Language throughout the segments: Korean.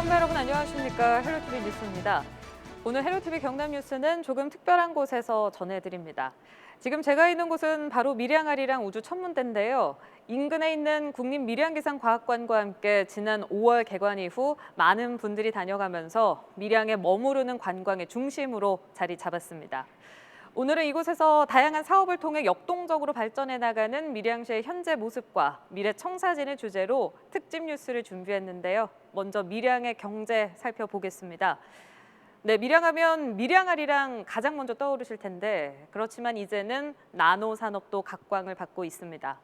시청자 여러분 안녕하십니까. 헬로티비 뉴스입니다. 오늘 헬로티비 경남 뉴스는 조금 특별한 곳에서 전해드립니다. 지금 제가 있는 곳은 바로 밀양아리랑 우주천문대인데요. 인근에 있는 국립밀양기상과학관과 함께 지난 5월 개관 이후 많은 분들이 다녀가면서 밀양에 머무르는 관광의 중심으로 자리 잡았습니다. 오늘은 이곳에서 다양한 사업을 통해 역동적으로 발전해 나가는 밀양시의 현재 모습과 미래 청사진을 주제로 특집 뉴스를 준비했는데요. 먼저 밀양의 경제 살펴보겠습니다. 네, 밀양하면 밀양아리랑 가장 먼저 떠오르실 텐데 그렇지만 이제는 나노 산업도 각광을 받고 있습니다.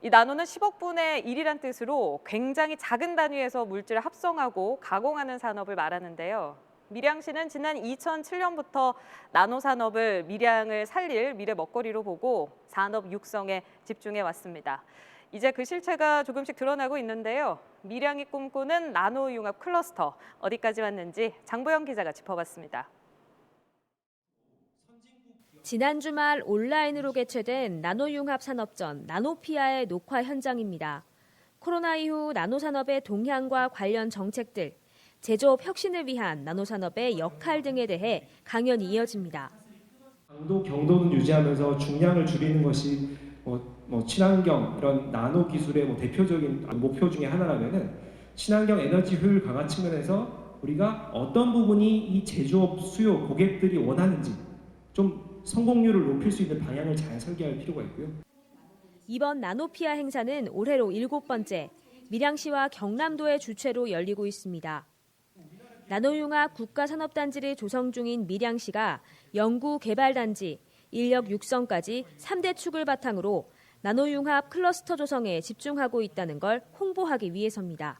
이 나노는 10억 분의 1이란 뜻으로 굉장히 작은 단위에서 물질을 합성하고 가공하는 산업을 말하는데요. 밀양시는 지난 2007년부터 나노 산업을 밀양을 살릴 미래 먹거리로 보고 산업 육성에 집중해 왔습니다. 이제 그 실체가 조금씩 드러나고 있는데요. 밀양이 꿈꾸는 나노 융합 클러스터 어디까지 왔는지 장보영 기자가 짚어봤습니다. 지난 주말 온라인으로 개최된 나노융합 산업전 나노피아의 녹화 현장입니다. 코로나 이후 나노산업의 동향과 관련 정책들, 제조업 혁신을 위한 나노산업의 역할 등에 대해 강연이 이어집니다. 강도, 경도는 유지하면서 중량을 줄이는 것이 친환경 이런 나노 기술의 대표적인 목표 중에 하나라면은 친환경 에너지 효율 강화 측면에서 우리가 어떤 부분이 이 제조업 수요 고객들이 원하는지 좀 성공률을 높일 수 있는 방향을 잘 설계할 필요가 있고요. 이번 나노피아 행사는 올해로 7번째, 밀양시와 경남도의 주최로 열리고 있습니다. 나노융합 국가산업단지를 조성 중인 밀양시가 연구개발단지, 인력 육성까지 3대 축을 바탕으로 나노융합 클러스터 조성에 집중하고 있다는 걸 홍보하기 위해서입니다.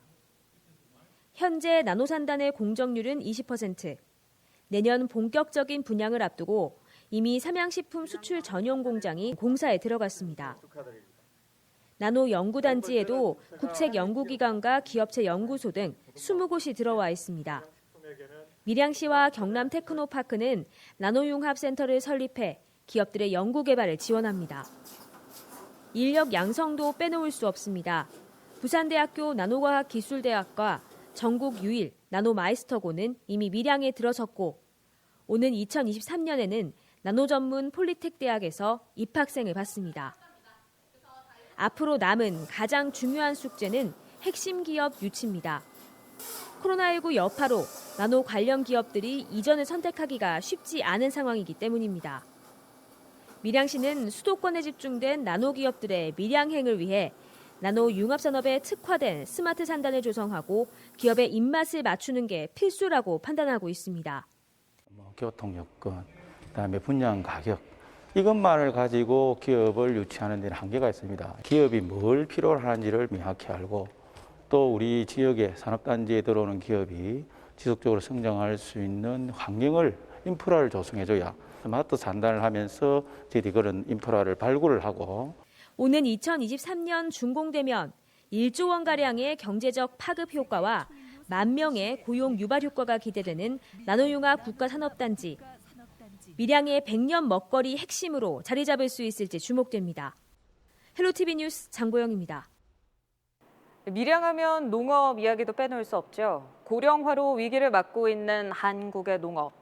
현재 나노산단의 공정률은 20%, 내년 본격적인 분양을 앞두고 이미 삼양식품 수출 전용 공장이 공사에 들어갔습니다. 나노 연구단지에도 국책 연구기관과 기업체 연구소 등 20곳이 들어와 있습니다. 밀양시와 경남 테크노파크는 나노융합센터를 설립해 기업들의 연구개발을 지원합니다. 인력 양성도 빼놓을 수 없습니다. 부산대학교 나노과학기술대학과 전국 유일 나노마이스터고는 이미 밀양에 들어섰고 오는 2023년에는 나노전문 폴리텍 대학에서 입학생을 받습니다. 앞으로 남은 가장 중요한 숙제는 핵심 기업 유치입니다. 코로나19 여파로 나노 관련 기업들이 이전을 선택하기가 쉽지 않은 상황이기 때문입니다. 밀양시는 수도권에 집중된 나노 기업들의 밀양행을 위해 나노 융합산업에 특화된 스마트 산단을 조성하고 기업의 입맛을 맞추는 게 필수라고 판단하고 있습니다. 교통 여건, 그다음에 분양 가격 이것만을 가지고 기업을 유치하는 데는 한계가 있습니다. 기업이 뭘 필요로 하는지를 명확히 알고 또 우리 지역의 산업단지에 들어오는 기업이 지속적으로 성장할 수 있는 환경을 인프라를 조성해줘야 스마트 산단을 하면서 저희들이 그런 인프라를 발굴을 하고 오는 2023년 준공되면 1조 원가량의 경제적 파급 효과와 10,000명의 고용 유발 효과가 기대되는 나노융합 국가산업단지. 밀양의 100년 먹거리 핵심으로 자리 잡을 수 있을지 주목됩니다. 헬로티비 뉴스 장보영입니다. 밀양하면 농업 이야기도 빼놓을 수 없죠. 고령화로 위기를 맞고 있는 한국의 농업.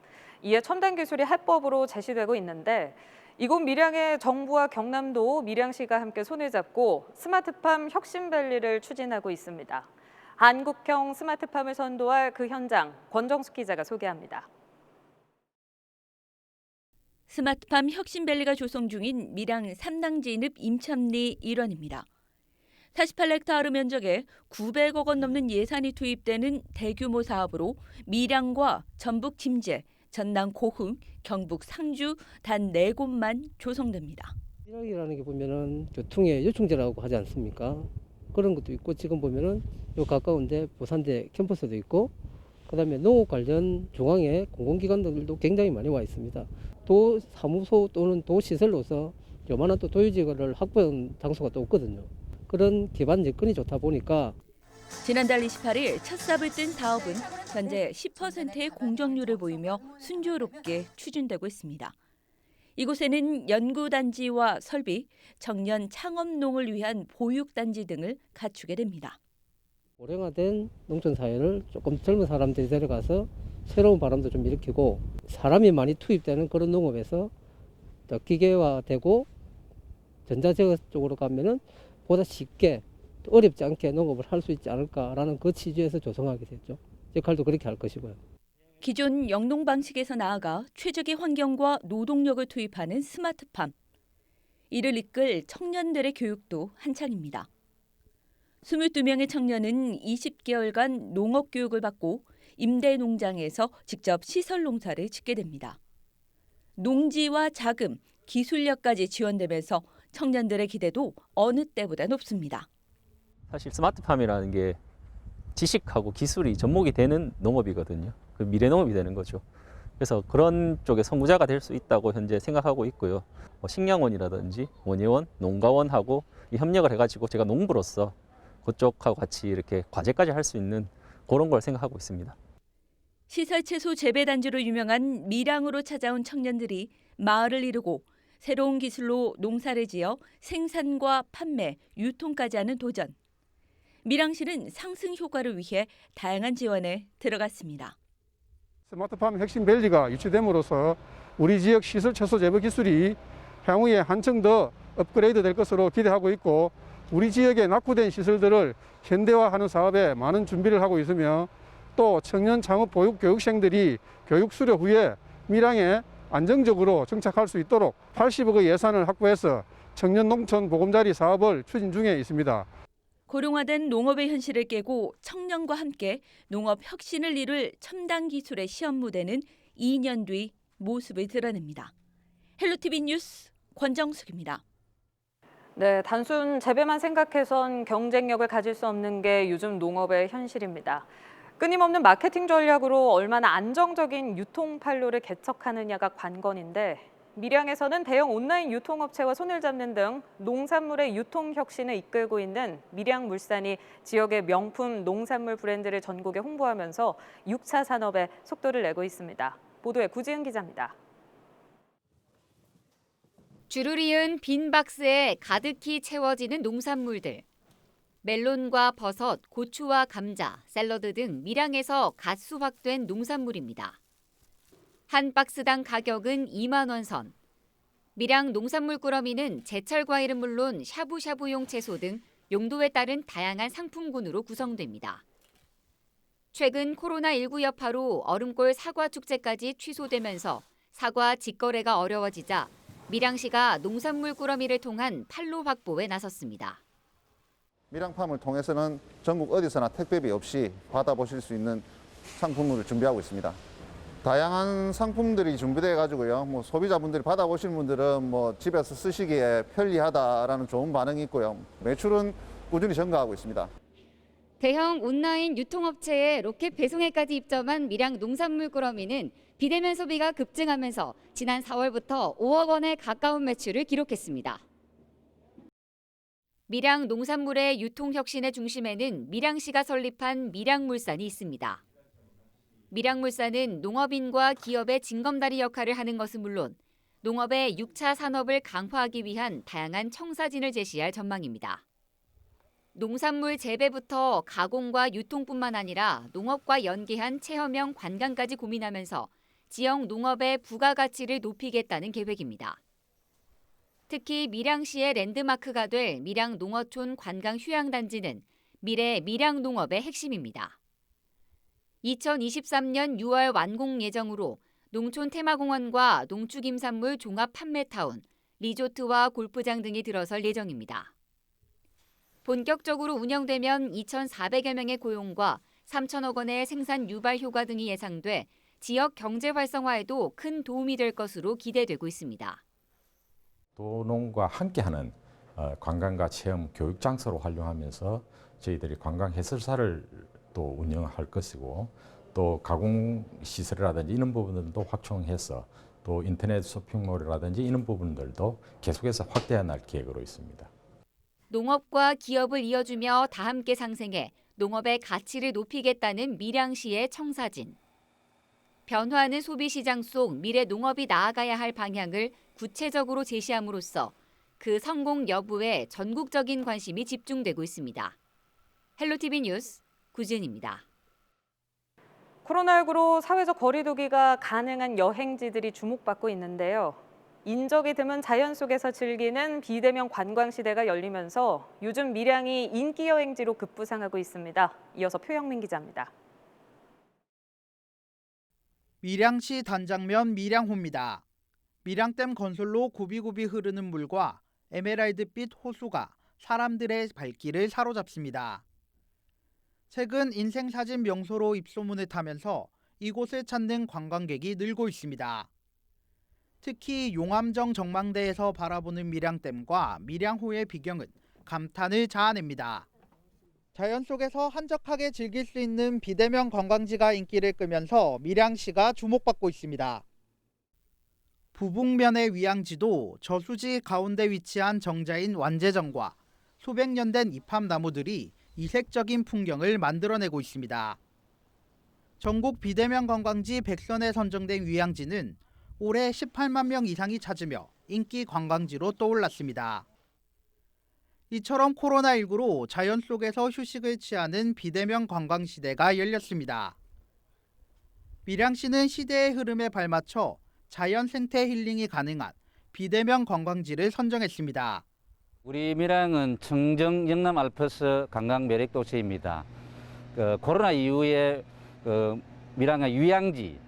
이에 첨단 기술이 해법으로 제시되고 있는데 이곳 밀양의 정부와 경남도 밀양시가 함께 손을 잡고 스마트팜 혁신밸리를 추진하고 있습니다. 한국형 스마트팜을 선도할 그 현장, 권정숙 기자가 소개합니다. 스마트팜 혁신밸리가 조성 중인 밀양 3당 진읍 임참리 일원입니다. 48헥타르 면적에 900억 원 넘는 예산이 투입되는 대규모 사업으로 밀양과 전북 침제, 전남 고흥, 경북 상주 단 4곳만 조성됩니다. 밀양이라는 게 보면은 교통의 요충지라고 하지 않습니까? 그런 것도 있고 지금 보면은 요 가까운데 부산대 캠퍼스도 있고 그다음에 농업 관련 중앙의 공공기관들도 굉장히 많이 와 있습니다. 도 사무소 또는 도 시설로서 요만한 또 도유지를 확보한 장소가 또 없거든요. 그런 기반 여건이 좋다 보니까 지난달 28일 첫 삽을 뜬 사업은 현재 10%의 공정률을 보이며 순조롭게 추진되고 있습니다. 이곳에는 연구단지와 설비, 청년 창업농을 위한 보육단지 등을 갖추게 됩니다. 고령화된 농촌 사회를 조금 젊은 사람들이 데려가서 새로운 바람도 좀 일으키고 사람이 많이 투입되는 그런 농업에서 더 기계화되고 전자제어 쪽으로 가면은 보다 쉽게 어렵지 않게 농업을 할 수 있지 않을까라는 그 취지에서 조성하게 됐죠. 역할도 그렇게 할 것이고요. 기존 영농 방식에서 나아가 최적의 환경과 노동력을 투입하는 스마트팜. 이를 이끌 청년들의 교육도 한창입니다. 22명의 청년은 20개월간 농업 교육을 받고 임대 농장에서 직접 시설 농사를 짓게 됩니다. 농지와 자금, 기술력까지 지원되면서 청년들의 기대도 어느 때보다 높습니다. 사실 스마트팜이라는 게 지식하고 기술이 접목이 되는 농업이거든요. 그 미래 농업이 되는 거죠. 그래서 그런 쪽에 선구자가 될 수 있다고 현재 생각하고 있고요. 식량원이라든지 원예원, 농가원하고 협력을 해가지고 제가 농부로서 그쪽하고 같이 이렇게 과제까지 할 수 있는 그런 걸 생각하고 있습니다. 시설 채소 재배 단지로 유명한 밀양으로 찾아온 청년들이 마을을 이루고 새로운 기술로 농사를 지어 생산과 판매, 유통까지 하는 도전. 밀양시는 상승 효과를 위해 다양한 지원에 들어갔습니다. 스마트팜 혁신밸리가 유치됨으로써 우리 지역 시설 채소 재배 기술이 향후에 한층 더 업그레이드 될 것으로 기대하고 있고 우리 지역의 낙후된 시설들을 현대화하는 사업에 많은 준비를 하고 있으며 또 청년 창업 보육 교육생들이 교육 수료 후에 밀양에 안정적으로 정착할 수 있도록 80억의 예산을 확보해서 청년 농촌 보금자리 사업을 추진 중에 있습니다. 고령화된 농업의 현실을 깨고 청년과 함께 농업 혁신을 이룰 첨단 기술의 시험 무대는 2년 뒤 모습을 드러냅니다. 헬로티비 뉴스 권정숙입니다. 네, 단순 재배만 생각해선 경쟁력을 가질 수 없는 게 요즘 농업의 현실입니다. 끊임없는 마케팅 전략으로 얼마나 안정적인 유통 판로를 개척하느냐가 관건인데 밀양에서는 대형 온라인 유통업체와 손을 잡는 등 농산물의 유통 혁신을 이끌고 있는 밀양물산이 지역의 명품 농산물 브랜드를 전국에 홍보하면서 6차 산업에 속도를 내고 있습니다. 보도에 구지은 기자입니다. 줄을 이은 빈 박스에 가득히 채워지는 농산물들. 멜론과 버섯, 고추와 감자, 샐러드 등 밀양에서 갓 수확된 농산물입니다. 한 박스당 가격은 2만 원 선. 밀양 농산물 꾸러미는 제철 과일은 물론 샤브샤브용 채소 등 용도에 따른 다양한 상품군으로 구성됩니다. 최근 코로나19 여파로 얼음골 사과 축제까지 취소되면서 사과 직거래가 어려워지자 밀양시가 농산물 꾸러미를 통한 판로 확보에 나섰습니다. 밀양팜을 통해서는 전국 어디서나 택배비 없이 받아보실 수 있는 상품을 준비하고 있습니다. 다양한 상품들이 준비돼 가지고요. 소비자분들이 받아보시는 분들은 집에서 쓰시기에 편리하다라는 좋은 반응이 있고요. 매출은 꾸준히 증가하고 있습니다. 대형 온라인 유통업체에 로켓 배송에까지 입점한 밀양 농산물 꾸러미는 비대면 소비가 급증하면서 지난 4월부터 5억 원에 가까운 매출을 기록했습니다. 밀양 농산물의 유통 혁신의 중심에는 밀양시가 설립한 밀양물산이 있습니다. 밀양물산은 농업인과 기업의 징검다리 역할을 하는 것은 물론 농업의 6차 산업을 강화하기 위한 다양한 청사진을 제시할 전망입니다. 농산물 재배부터 가공과 유통뿐만 아니라 농업과 연계한 체험형 관광까지 고민하면서 지역 농업의 부가가치를 높이겠다는 계획입니다. 특히 밀양시의 랜드마크가 될 밀양 농어촌 관광휴양단지는 미래 밀양 농업의 핵심입니다. 2023년 6월 완공 예정으로 농촌 테마공원과 농축임산물 종합 판매타운, 리조트와 골프장 등이 들어설 예정입니다. 본격적으로 운영되면 2,400여 명의 고용과 3천억 원의 생산 유발 효과 등이 예상돼 지역 경제 활성화에도 큰 도움이 될 것으로 기대되고 있습니다. 도농과 함께하는 관광과 체험 교육 장소로 활용하면서 저희들이 관광 해설사를 또 운영할 것이고 또 가공 시설이라든지 이런 부분들도 확충해서 또 인터넷 쇼핑몰이라든지 이런 부분들도 계속해서 확대해 나갈 계획으로 있습니다. 농업과 기업을 이어주며 다 함께 상생해 농업의 가치를 높이겠다는 밀양시의 청사진. 변화하는 소비시장 속 미래 농업이 나아가야 할 방향을 구체적으로 제시함으로써 그 성공 여부에 전국적인 관심이 집중되고 있습니다. 헬로티비 뉴스 구지은입니다. 코로나19로 사회적 거리두기가 가능한 여행지들이 주목받고 있는데요. 인적이 드문 자연 속에서 즐기는 비대면 관광 시대가 열리면서 요즘 밀양이 인기 여행지로 급부상하고 있습니다. 이어서 표영민 기자입니다. 밀양시 단장면 밀양호입니다. 밀양댐 건설로 굽이굽이 흐르는 물과 에메랄드빛 호수가 사람들의 발길을 사로잡습니다. 최근 인생사진 명소로 입소문을 타면서 이곳을 찾는 관광객이 늘고 있습니다. 특히 용암정 정망대에서 바라보는 밀양댐과 밀양호의 비경은 감탄을 자아냅니다. 자연 속에서 한적하게 즐길 수 있는 비대면 관광지가 인기를 끄면서 밀양시가 주목받고 있습니다. 부북면의 위양지도 저수지 가운데 위치한 정자인 완제정과 수백 년 된 이팝나무들이 이색적인 풍경을 만들어내고 있습니다. 전국 비대면 관광지 100선에 선정된 위양지는 올해 18만 명 이상이 찾으며 인기 관광지로 떠올랐습니다. 이처럼 코로나19로 자연 속에서 휴식을 취하는 비대면 관광 시대가 열렸습니다. 밀양시는 시대의 흐름에 발맞춰 자연 생태 힐링이 가능한 비대면 관광지를 선정했습니다. 우리 밀양은 청정 영남 알프스 관광 매력 도시입니다. 코로나 이후에 밀양의 유양지,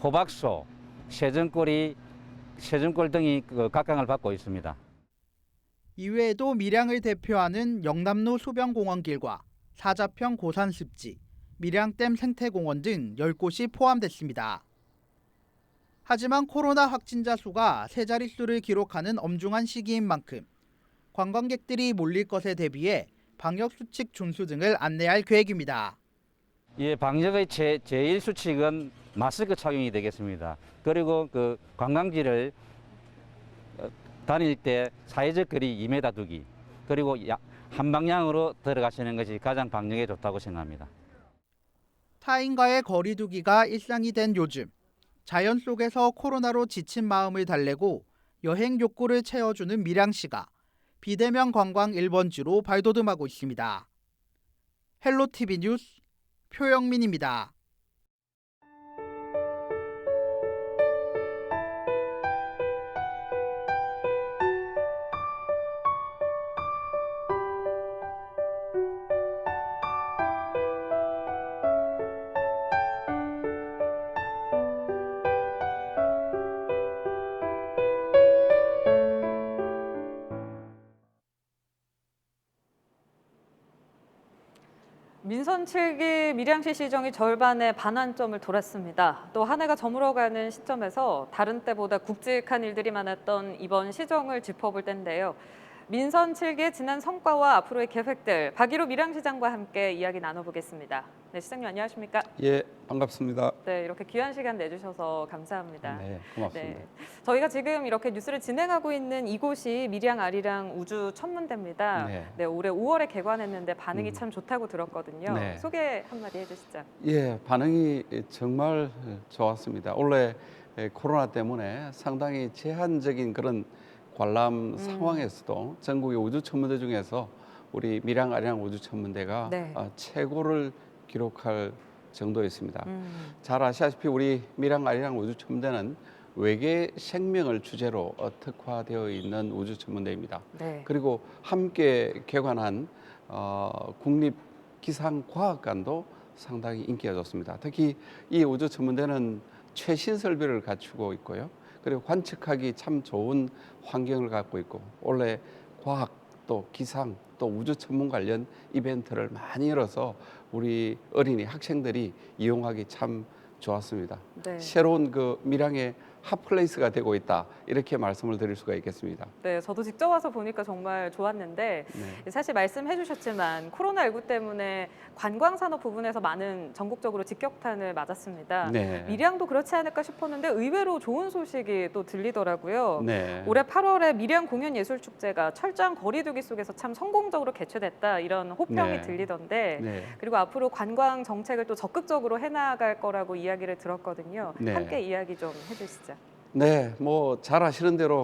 호박소, 세전골 등이 각광을 받고 있습니다. 이외에도 밀양을 대표하는 영남로 수변공원길과 사자평 고산습지, 밀양댐 생태공원 등 10곳이 포함됐습니다. 하지만 코로나 확진자 수가 세 자릿수를 기록하는 엄중한 시기인 만큼 관광객들이 몰릴 것에 대비해 방역수칙 준수 등을 안내할 계획입니다. 예, 방역의 제일 수칙은 마스크 착용이 되겠습니다. 그리고 관광지를 다닐 때 사회적 거리 2m 두기, 그리고 한 방향으로 들어가시는 것이 가장 방역에 좋다고 생각합니다. 타인과의 거리 두기가 일상이 된 요즘, 자연 속에서 코로나로 지친 마음을 달래고 여행 욕구를 채워주는 밀양시가 비대면 관광 1번지로 발돋움하고 있습니다. 헬로티비 뉴스 표영민입니다. 민선 7기 밀양시 시정이 절반의 반환점을 돌았습니다. 또 한 해가 저물어가는 시점에서 다른 때보다 굵직한 일들이 많았던 이번 시정을 짚어볼 텐데요. 민선 7기의 지난 성과와 앞으로의 계획들, 박일호 밀양시장과 함께 이야기 나눠보겠습니다. 네, 시장님 안녕하십니까? 예, 반갑습니다. 네, 이렇게 귀한 시간 내주셔서 감사합니다. 네, 고맙습니다. 네, 저희가 지금 이렇게 뉴스를 진행하고 있는 이곳이 밀양 아리랑 우주 천문대입니다. 네. 네, 올해 5월에 개관했는데 반응이 참 좋다고 들었거든요. 네. 소개 한마디 해주시죠. 예, 반응이 정말 좋았습니다. 원래 코로나 때문에 상당히 제한적인 그런 관람 상황에서도 전국의 우주 천문대 중에서 우리 밀양 아리랑 우주 천문대가 네. 최고를 기록할 정도였습니다. 잘 아시다시피 우리 밀양 아리랑 우주 천문대는 외계 생명을 주제로 특화되어 있는 우주 천문대입니다. 네. 그리고 함께 개관한 국립기상과학관도 상당히 인기가 좋습니다. 특히 이 우주 천문대는 최신 설비를 갖추고 있고요. 그리고 관측하기 참 좋은 환경을 갖고 있고 원래 과학 또 기상 또 우주 천문 관련 이벤트를 많이 열어서 우리 어린이 학생들이 이용하기 참 좋았습니다. 네. 새로운 밀양의 핫플레이스가 되고 있다 이렇게 말씀을 드릴 수가 있겠습니다. 네, 저도 직접 와서 보니까 정말 좋았는데 네. 사실 말씀해 주셨지만 코로나19 때문에 관광산업 부분에서 많은 전국적으로 직격탄을 맞았습니다. 네. 밀양도 그렇지 않을까 싶었는데 의외로 좋은 소식이 또 들리더라고요. 네. 올해 8월에 밀양 공연예술축제가 철저한 거리두기 속에서 참 성공적으로 개최됐다 이런 호평이 네. 들리던데 네. 그리고 앞으로 관광 정책을 또 적극적으로 해나갈 거라고 이야기를 들었거든요. 네. 함께 이야기 좀 해주시죠. 네, 뭐 잘 아시는 대로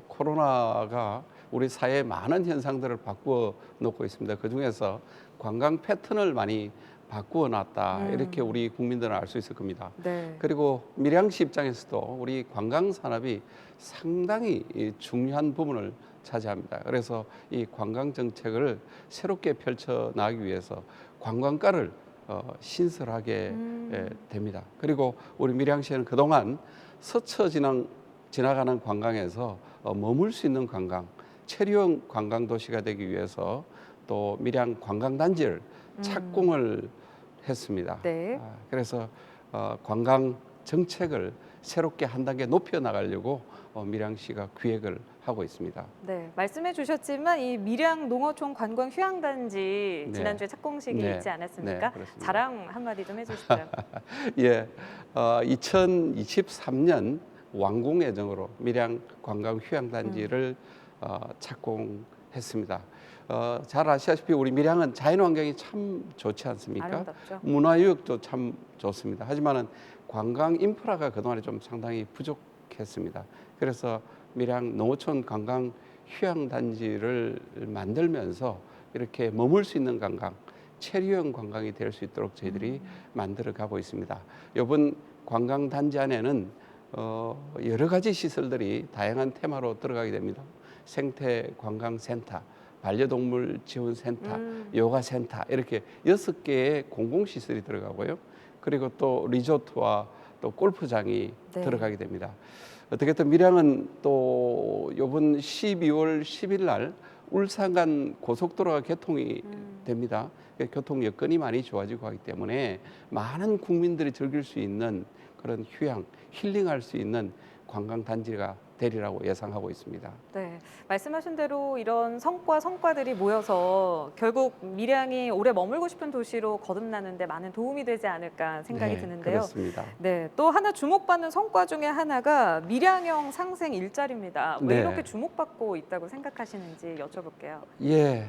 코로나가 우리 사회의 많은 현상들을 바꾸어 놓고 있습니다. 그 중에서 관광 패턴을 많이 바꾸어 놨다. 이렇게 음. 우리 국민들은 알 수 있을 겁니다. 네. 그리고 밀양시 입장에서도 우리 관광 산업이 상당히 이 중요한 부분을 차지합니다. 그래서 이 관광 정책을 새롭게 펼쳐 나가기 위해서 관광가를 신설하게 됩니다. 그리고 우리 밀양시에는 그동안 스쳐 지나가는 관광에서 머물 수 있는 관광, 체류형 관광 도시가 되기 위해서 또 밀양 관광단지를 착공을 했습니다. 네. 그래서 관광 정책을 새롭게 한 단계 높여 나가려고 밀양시가 기획을 하고 있습니다. 네, 말씀해 주셨지만 이 밀양 농어촌 관광 휴양단지 네. 지난주에 착공식이 네. 있지 않았습니까? 네, 그렇습니다. 자랑 한마디 좀 해주시죠. 예, 2023년 완공 예정으로 밀양 관광 휴양단지를 착공했습니다. 잘 아시다시피 우리 밀양은 자연환경이 참 좋지 않습니까? 아름답죠. 문화유역도 참 좋습니다. 하지만은 관광 인프라가 그동안에 좀 상당히 부족했습니다. 그래서 밀양 농어촌 관광 휴양단지를 만들면서 이렇게 머물 수 있는 관광, 체류형 관광이 될 수 있도록 저희들이 만들어가고 있습니다. 이번 관광단지 안에는 여러 가지 시설들이 다양한 테마로 들어가게 됩니다. 생태관광센터, 반려동물 지원센터, 요가센터 이렇게 6개의 공공시설이 들어가고요. 그리고 또 리조트와 또 골프장이 네. 들어가게 됩니다. 어떻게든 밀양은 또 이번 12월 10일 날 울산 간 고속도로가 개통이 됩니다. 교통 여건이 많이 좋아지고 하기 때문에 많은 국민들이 즐길 수 있는 그런 휴양, 힐링할 수 있는 관광단지가 되리라고 예상하고 있습니다. 네, 말씀하신 대로 이런 성과들이 모여서 결국 밀양이 오래 머물고 싶은 도시로 거듭나는데 많은 도움이 되지 않을까 생각이 네, 드는데요. 그렇습니다. 네, 또 하나 주목받는 성과 중에 하나가 밀양형 상생 일자리입니다. 왜 네. 이렇게 주목받고 있다고 생각하시는지 여쭤볼게요. 예,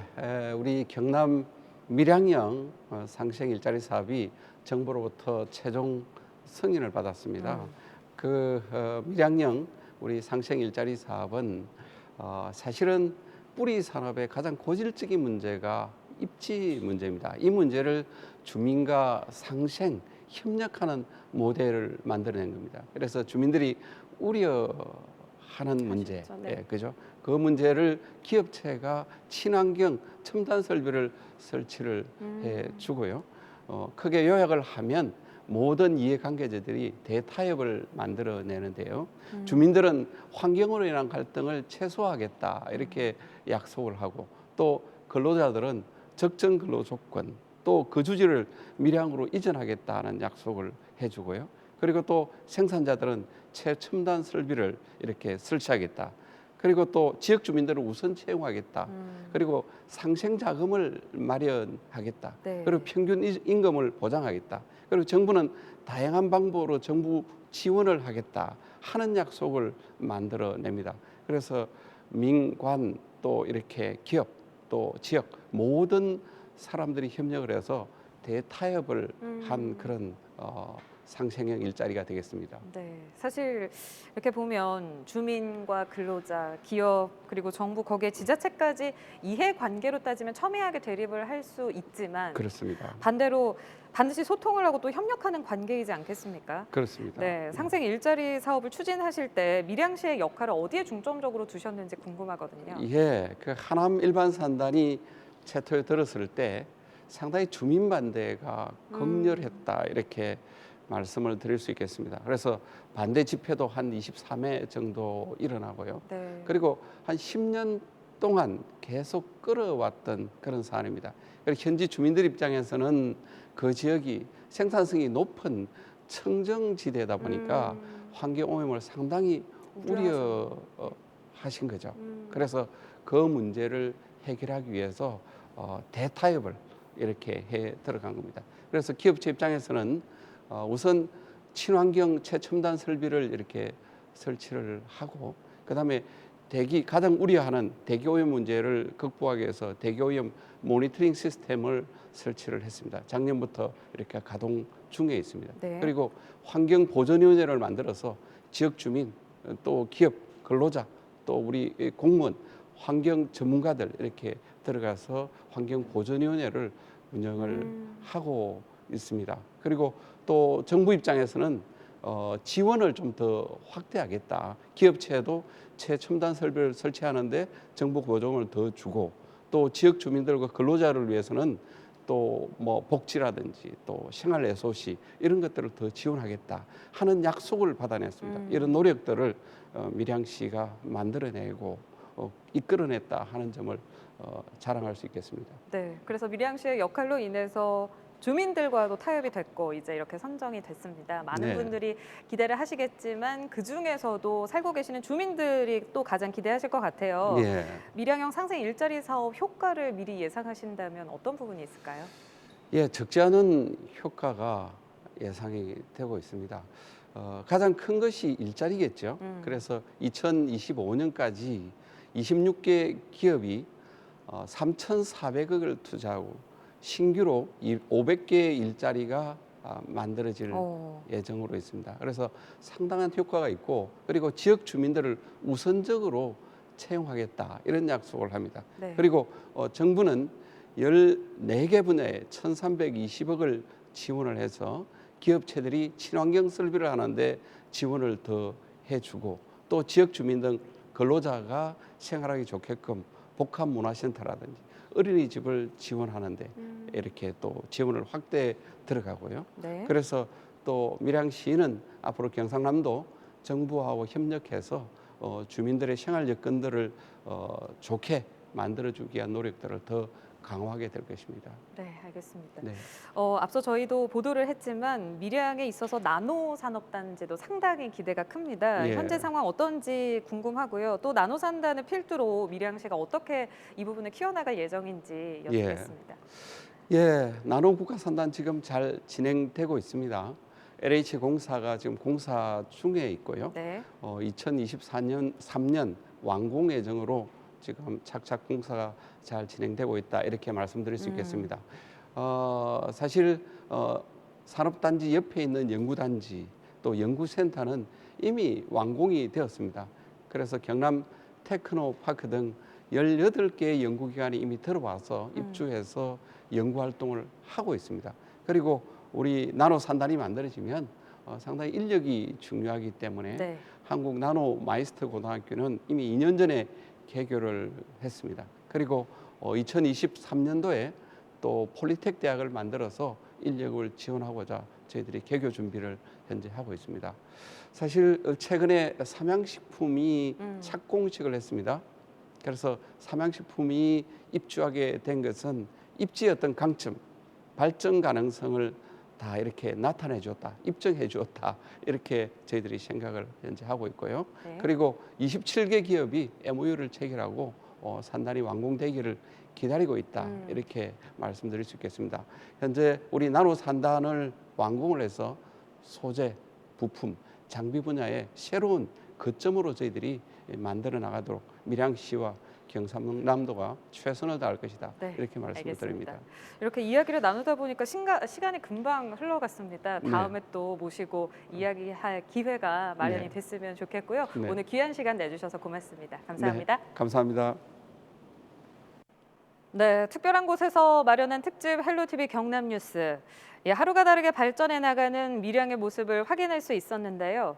우리 경남 밀양형 상생 일자리 사업이 정부로부터 최종 승인을 받았습니다. 밀양형 우리 상생 일자리 사업은 사실은 뿌리 산업의 가장 고질적인 문제가 입지 문제입니다. 이 문제를 주민과 상생 협력하는 모델을 만들어낸 겁니다. 그래서 주민들이 우려하는 문제, 네. 예, 그죠? 그 문제를 기업체가 친환경 첨단 설비를 설치를 해주고요. 크게 요약을 하면 모든 이해관계자들이 대타협을 만들어내는데요. 주민들은 환경으로 인한 갈등을 최소화하겠다 이렇게 약속을 하고 또 근로자들은 적정 근로 조건 또 거주지를 밀양으로 이전하겠다는 약속을 해주고요. 그리고 또 생산자들은 최첨단 설비를 이렇게 설치하겠다. 그리고 또 지역 주민들을 우선 채용하겠다. 그리고 상생 자금을 마련하겠다. 네. 그리고 평균 임금을 보장하겠다. 그리고 정부는 다양한 방법으로 정부 지원을 하겠다 하는 약속을 만들어냅니다. 그래서 민관 또 이렇게 기업 또 지역 모든 사람들이 협력을 해서 대타협을 한 그런 상생형 일자리가 되겠습니다. 네, 사실 이렇게 보면 주민과 근로자, 기업 그리고 정부 거기에 지자체까지 이해관계로 따지면 첨예하게 대립을 할 수 있지만 그렇습니다. 반대로 반드시 소통을 하고 또 협력하는 관계이지 않겠습니까? 그렇습니다. 네, 상생 일자리 사업을 추진하실 때 밀양시의 역할을 어디에 중점적으로 두셨는지 궁금하거든요. 예, 그 하남 일반 산단이 채토에 들었을 때 상당히 주민 반대가 극렬했다 이렇게 말씀을 드릴 수 있겠습니다. 그래서 반대 집회도 한 23회 정도 일어나고요. 네. 그리고 한 10년 동안 계속 끌어왔던 그런 사안입니다. 그리고 현지 주민들 입장에서는 그 지역이 생산성이 높은 청정지대다 보니까 환경 오염을 상당히 우려하신 거죠. 그래서 그 문제를 해결하기 위해서 대타협을 이렇게 해 들어간 겁니다. 그래서 기업체 입장에서는 우선 친환경 최첨단 설비를 이렇게 설치를 하고 그다음에 가장 우려하는 대기 오염 문제를 극복하기 위해서 대기 오염 모니터링 시스템을 설치를 했습니다. 작년부터 이렇게 가동 중에 있습니다. 네. 그리고 환경 보전위원회를 만들어서 지역 주민 또 기업 근로자 또 우리 공무원 환경 전문가들 이렇게 들어가서 환경 보전위원회를 운영을 하고 있습니다. 그리고 또 정부 입장에서는 지원을 좀 더 확대하겠다. 기업체도 최첨단 설비를 설치하는데 정부 보조금을 더 주고 또 지역 주민들과 근로자를 위해서는 또 뭐 복지라든지 또 생활 애소시 이런 것들을 더 지원하겠다 하는 약속을 받아냈습니다. 이런 노력들을 밀양시가 만들어내고 이끌어냈다 하는 점을 자랑할 수 있겠습니다. 네, 그래서 밀양시의 역할로 인해서 주민들과도 타협이 됐고 이제 이렇게 선정이 됐습니다. 많은 네. 분들이 기대를 하시겠지만 그 중에서도 살고 계시는 주민들이 또 가장 기대하실 것 같아요. 예. 밀양형 상생 일자리 사업 효과를 미리 예상하신다면 어떤 부분이 있을까요? 예, 적지 않은 효과가 예상이 되고 있습니다. 가장 큰 것이 일자리겠죠. 그래서 2025년까지 26개 기업이 3,400억을 투자하고 신규로 500개의 일자리가 만들어질 예정으로 있습니다. 그래서 상당한 효과가 있고 그리고 지역 주민들을 우선적으로 채용하겠다 이런 약속을 합니다. 네. 그리고 정부는 14개 분야에 1,320억을 지원을 해서 기업체들이 친환경 설비를 하는데 지원을 더 해주고 또 지역 주민 등 근로자가 생활하기 좋게끔 복합문화센터라든지 어린이집을 지원하는데 이렇게 또 지원을 확대 들어가고요. 네. 그래서 또 밀양시는 앞으로 경상남도 정부하고 협력해서 주민들의 생활 여건들을 좋게 만들어주기 위한 노력들을 더 강화하게 될 것입니다. 네, 알겠습니다. 네. 앞서 저희도 보도를 했지만 밀양에 있어서 나노 산업단지도 상당히 기대가 큽니다. 예. 현재 상황 어떤지 궁금하고요. 또 나노 산단을 필두로 밀양시가 어떻게 이 부분을 키워나갈 예정인지 여쭙겠습니다. 예, 나노 국가산단 지금 잘 진행되고 있습니다. LH공사가 지금 공사 중에 있고요. 네. 2023년 완공 예정으로 지금 착착 공사가 잘 진행되고 있다 이렇게 말씀드릴 수 있겠습니다. 사실 산업단지 옆에 있는 연구단지 또 연구센터는 이미 완공이 되었습니다. 그래서 경남 테크노파크 등 18개의 연구기관이 이미 들어와서 입주해서 연구활동을 하고 있습니다. 그리고 우리 나노 산단이 만들어지면 상당히 인력이 중요하기 때문에 네. 한국 나노 마이스터 고등학교는 이미 2년 전에 개교를 했습니다. 그리고 2023년도에 또 폴리텍 대학을 만들어서 인력을 지원하고자 저희들이 개교 준비를 현재 하고 있습니다. 사실 최근에 삼양식품이 착공식을 했습니다. 그래서 삼양식품이 입주하게 된 것은 입지의 어떤 강점, 발전 가능성을 다 이렇게 나타내 주었다, 입증해 주었다 이렇게 저희들이 생각을 현재 하고 있고요. 네. 그리고 27개 기업이 MOU를 체결하고 산단이 완공되기를 기다리고 있다 이렇게 말씀드릴 수 있겠습니다. 현재 우리 나노 산단을 완공을 해서 소재, 부품, 장비 분야에 새로운 거점으로 저희들이 만들어 나가도록 밀양시와 경상남도가 최선을 다할 것이다. 네, 이렇게 말씀을 드립니다. 이렇게 이야기를 나누다 보니까 시간이 금방 흘러갔습니다. 다음에 또 모시고 이야기할 기회가 마련이 됐으면 좋겠고요. 네. 오늘 귀한 시간 내주셔서 고맙습니다. 감사합니다. 네, 감사합니다. 네, 특별한 곳에서 마련한 특집 헬로티비 경남뉴스. 하루가 다르게 발전해 나가는 밀양의 모습을 확인할 수 있었는데요.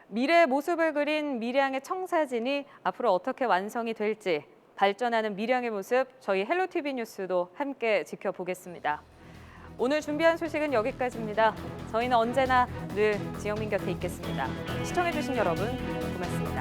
미래의 모습을 그린 밀양의 청사진이 앞으로 어떻게 완성이 될지 발전하는 밀양의 모습 저희 헬로티비 뉴스도 함께 지켜보겠습니다. 오늘 준비한 소식은 여기까지입니다. 저희는 언제나 늘 지영민 곁에 있겠습니다. 시청해주신 여러분 고맙습니다.